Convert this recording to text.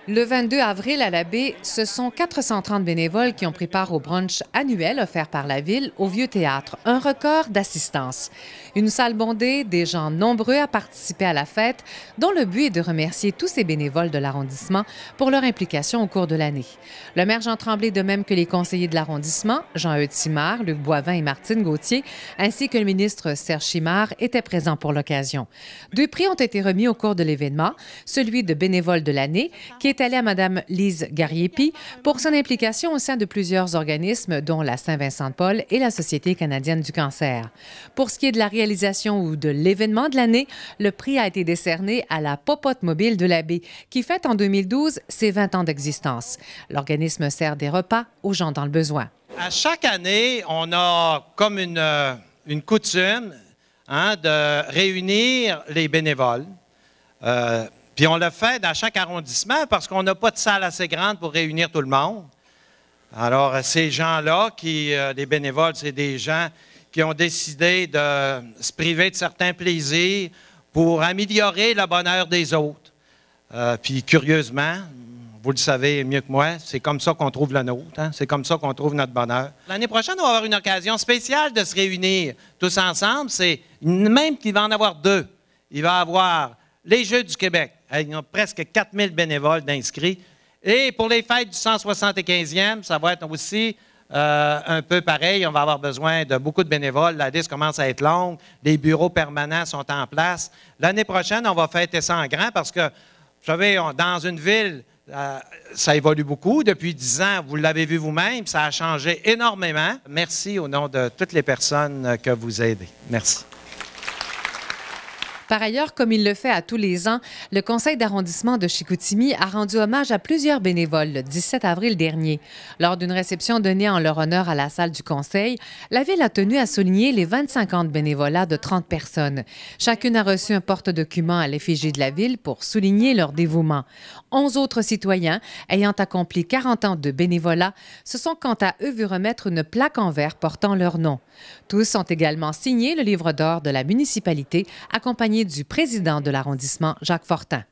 Le 22 avril, à la baie, ce sont 430 bénévoles qui ont pris part au brunch annuel offert par la Ville au Vieux Théâtre, un record d'assistance. Une salle bondée, des gens nombreux à participer à la fête, dont le but est de remercier tous ces bénévoles de l'arrondissement pour leur implication au cours de l'année. Le maire Jean Tremblay, de même que les conseillers de l'arrondissement, Jean-Eudes Simard, Luc Boivin et Martine Gauthier, ainsi que le ministre Serge Chimard, étaient présents pour l'occasion. 2 prix ont été remis au cours de l'événement, celui de bénévole de l'année, qui est allé à Mme Lise Gariepi pour son implication au sein de plusieurs organismes, dont la Saint-Vincent-de-Paul et la Société canadienne du cancer. Pour ce qui est de la réalisation ou de l'événement de l'année, le prix a été décerné à la Popote mobile de la baie, qui fête en 2012 ses 20 ans d'existence. L'organisme sert des repas aux gens dans le besoin. À chaque année, on a comme une coutume de réunir les bénévoles. Puis on le fait dans chaque arrondissement parce qu'on n'a pas de salle assez grande pour réunir tout le monde. Alors, ces gens-là, les bénévoles, c'est des gens qui ont décidé de se priver de certains plaisirs pour améliorer le bonheur des autres. Puis, curieusement, vous le savez mieux que moi, c'est comme ça qu'on trouve le nôtre. C'est comme ça qu'on trouve notre bonheur. L'année prochaine, on va avoir une occasion spéciale de se réunir tous ensemble. C'est même qu'il va en avoir 2. Il va y avoir les Jeux du Québec. Il y a presque 4000 bénévoles d'inscrits. Et pour les fêtes du 175e, ça va être aussi un peu pareil. On va avoir besoin de beaucoup de bénévoles. La liste commence à être longue. Les bureaux permanents sont en place. L'année prochaine, on va fêter ça en grand parce que, vous savez, dans une ville, ça évolue beaucoup. Depuis 10 ans, vous l'avez vu vous-même, ça a changé énormément. Merci au nom de toutes les personnes que vous aidez. Merci. Par ailleurs, comme il le fait à tous les ans, le conseil d'arrondissement de Chicoutimi a rendu hommage à plusieurs bénévoles le 17 avril dernier. Lors d'une réception donnée en leur honneur à la salle du conseil, la Ville a tenu à souligner les 25 ans de bénévolat de 30 personnes. Chacune a reçu un porte-document à l'effigie de la Ville pour souligner leur dévouement. 11 autres citoyens, ayant accompli 40 ans de bénévolat, se sont quant à eux vu remettre une plaque en verre portant leur nom. Tous ont également signé le livre d'or de la municipalité, accompagné du président de l'arrondissement, Jacques Fortin.